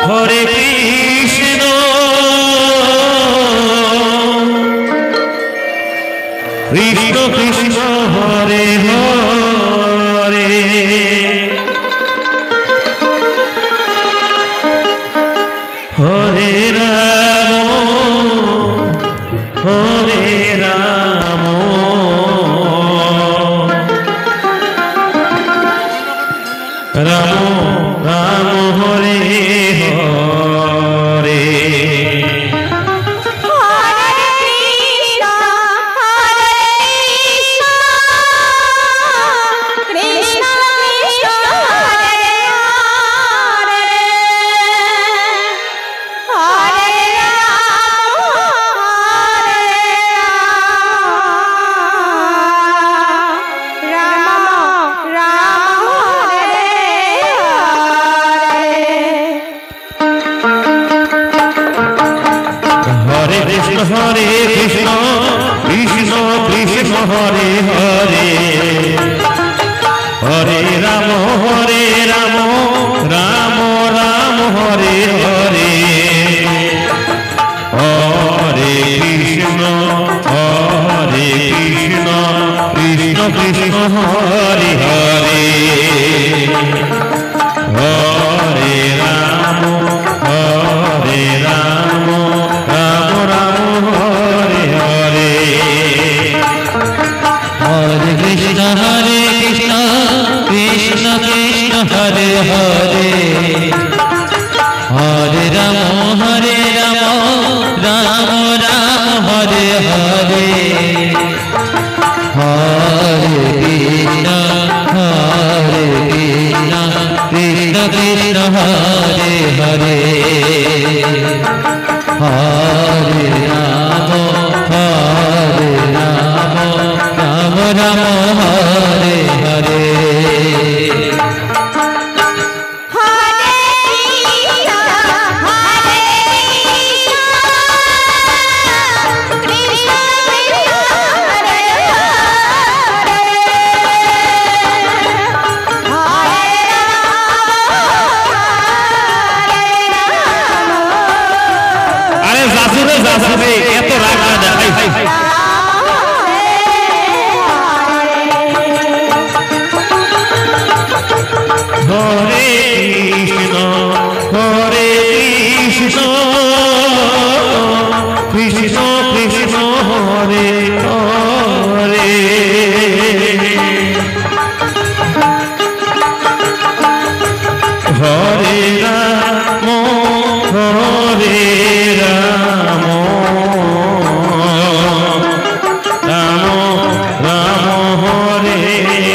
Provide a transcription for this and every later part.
হরে কৃষ্ণ কৃষ্ণ কৃষ্ণ হরে হরে হরে রাম হরে রাম রাম রাম হরে হরে हरे कृष्ण कृष्ण कृष्ण हरे हरे हरे राम राम राम हरे हरे हरे कृष्ण कृष्ण कृष्ण हरे हरे हरे राम हरे कृष्ण कृष्ण कृष्ण हरे हरे हरे राम राम राम हरे हरे हरे कृष्ण कृष्ण कृष्ण हरे हरे हरे राम राम हरे हरे अरे जासुरे एत राग ना देखाई हरे Krishna Krishna Krishna Hare Hare Hare Ram Ram Ram Hare Hare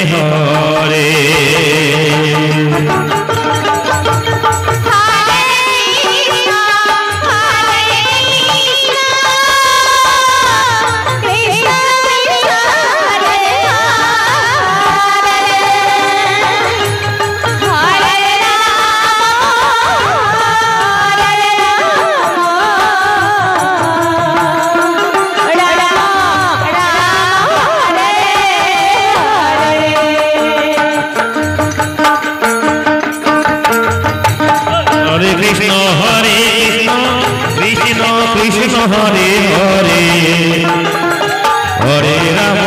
Krishna Hare Hare Hare Ram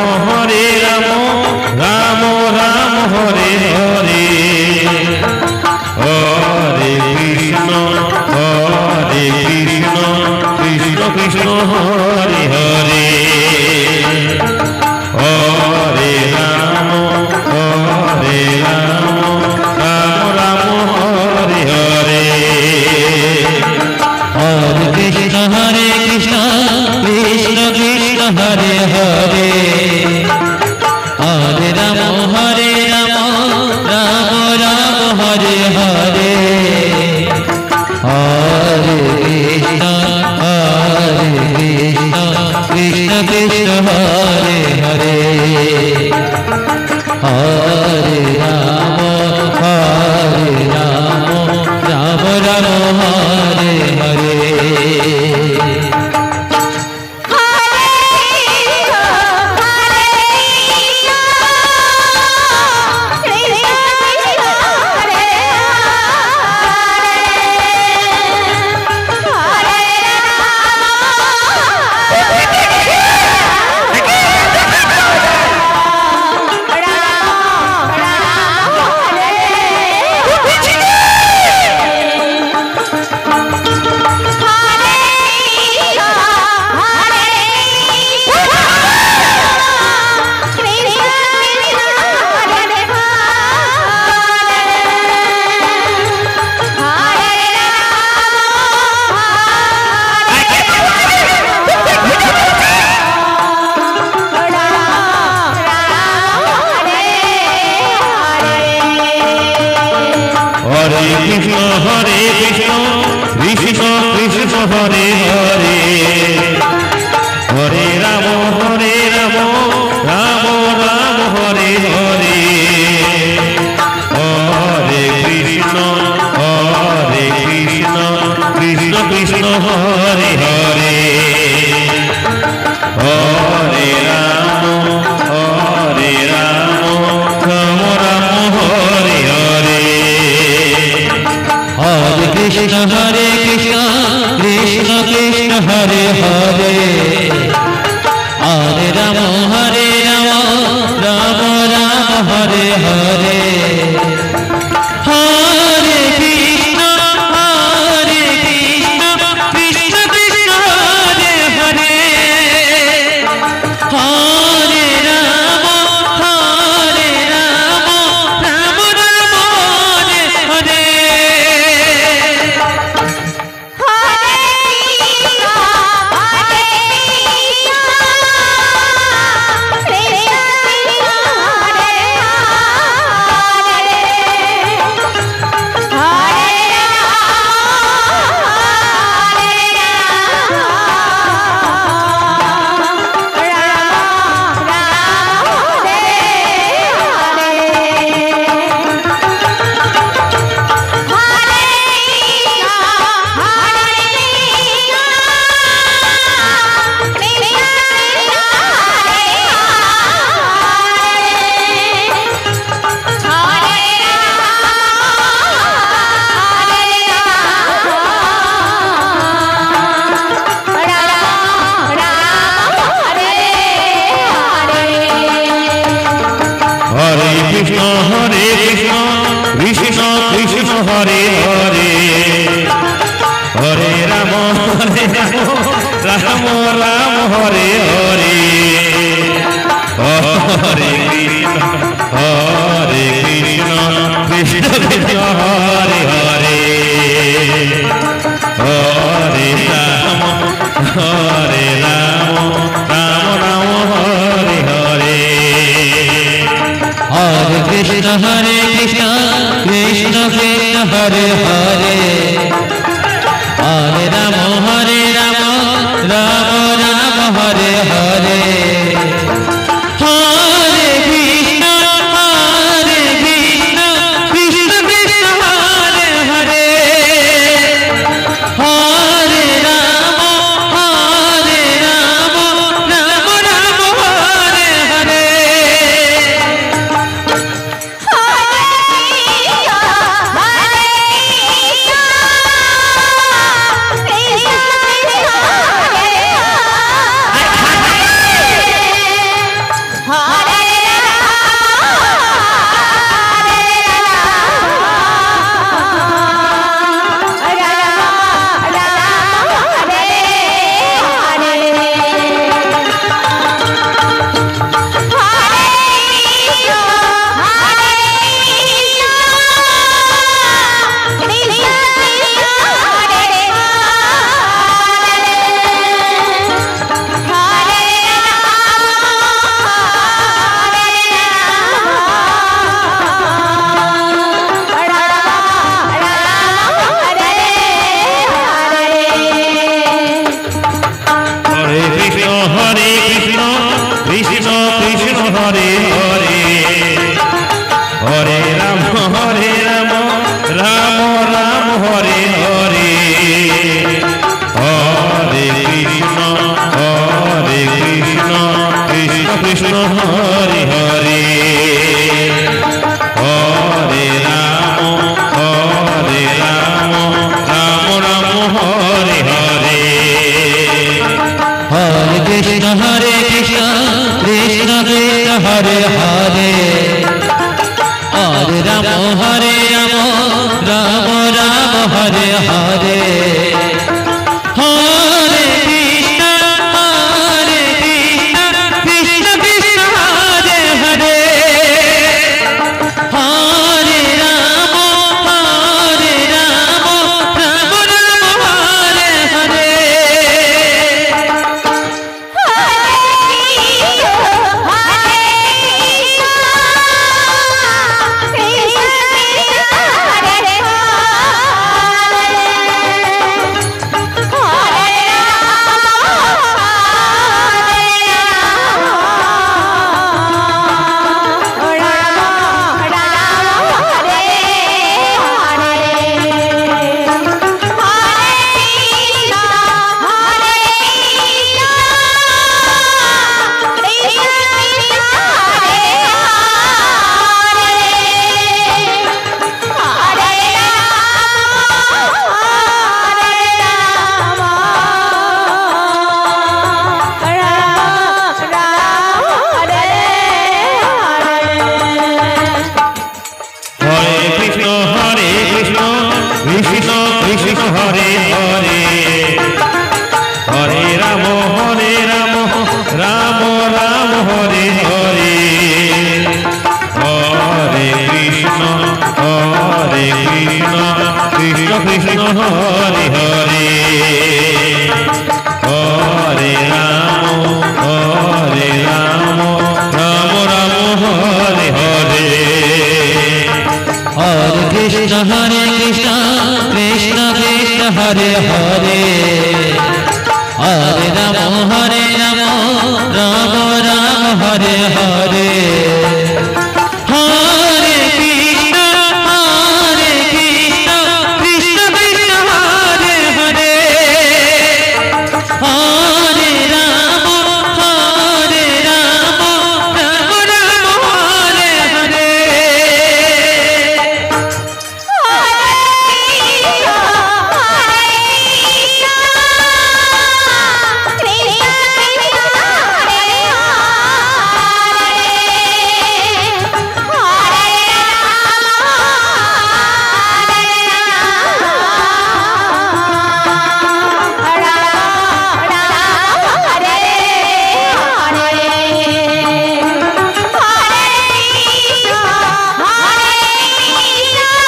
Ram Ram Hare Hare Hare Krishna Krishna Krishna Hare Hare Hare Ram Ram Ram Hare Hare Hare Krishna Krishna Krishna Hare Hare Hare Ram Ram Ram Hare Hare Hare Krishna Krishna Krishna Hare Hare Hare Ram Ram Ram Hare Hare Hare Krishna Krishna Krishna Hare Hare Hare Rama Rama Rama Hare Hare Hare Krishna Krishna Krishna Hare Hare Hare Rama Rama Rama Hare Hare Hare Krishna Krishna Krishna Hare Hare Hare Rama Rama Rama Hare Hare Hare Krishna Krishna Krishna Hare Hare Hare Rama Rama Rama Hare Hare Krishna Krishna Hare Hare Hare Ram Ram Ram Hare Hare Hare Krishna Krishna Krishna Hare Hare Hare Ram Ram Ram Hare Hare हरे कृष्ण कृष्ण कृष्ण हरे हरे हरे राम राम राम हरे हरे हरे कृष्ण कृष्ण कृष्ण हरे हरे हरे राम राम राम हरे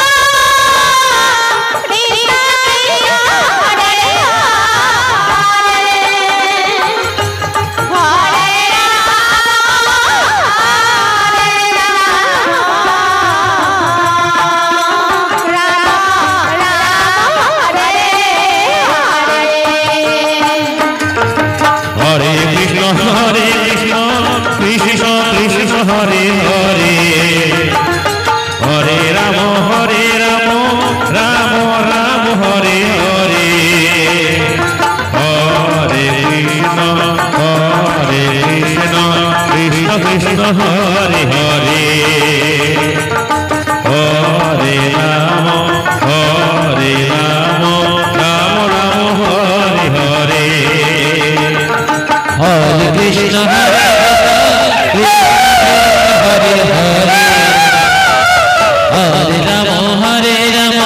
हरे हरे हरे हरे राम राम राम हरे हरे हरे कृष्ण कृष्ण कृष्ण हरे हरे हरे राम राम राम हरे हरे हरे कृष्ण हरे हरे राम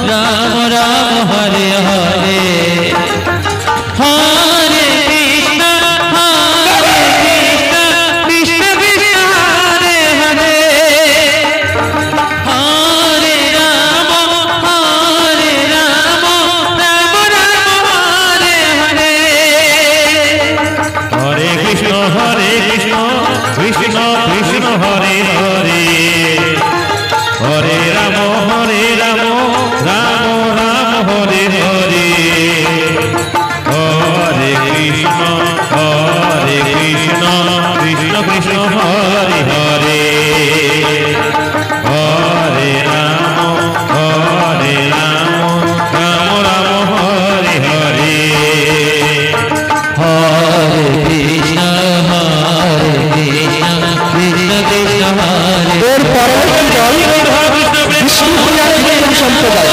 राम राम हरे हरे हरे कृष्ण कृष्ण कृष्ण हरे हरे हरे राम राम राम हरे हरे हरे कृष्ण कृष्ण कृष्ण हरे हरे हरे राम राम राम हरे हरे हरे कृष्ण कृष्ण कृष्ण हरे हरे हरे राम राम राम हरे हरे हरे कृष्ण कृष्ण कृष्ण हरे বিষ্ণুপ্রিয়া কীর্তন সম্প্রদায়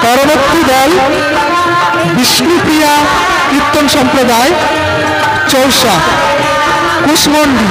পরবর্তী দল বিষ্ণুপ্রিয়া কীর্তন সম্প্রদায় চৌসা কুশমন্ডি।